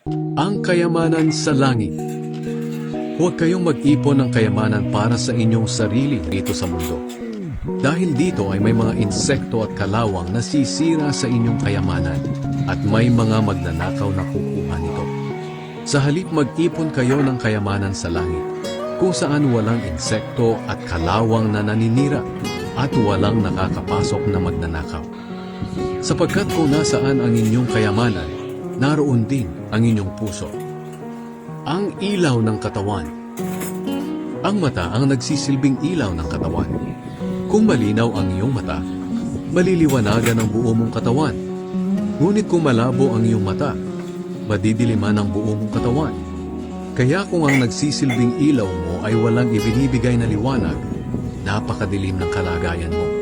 Ang kayamanan sa langit. Huwag kayong mag-ipon ng kayamanan para sa inyong sarili dito sa mundo. Dahil dito ay may mga insekto at kalawang na sisira sa inyong kayamanan at may mga magnanakaw na kukuha nito. Sa halip mag-ipon kayo ng kayamanan sa langit, kung saan walang insekto at kalawang na naninira at walang nakakapasok na magnanakaw. Sapagkat kung nasaan ang inyong kayamanan, naroon din ang inyong puso. Ang ilaw ng katawan. Ang mata ang nagsisilbing ilaw ng katawan. Kung malinaw ang iyong mata, maliliwanagan ang buo mong katawan. Ngunit kung malabo ang iyong mata, madidiliman ang buo mong katawan. Kaya kung ang nagsisilbing ilaw mo ay walang ibinibigay na liwanag, napakadilim ng kalagayan mo.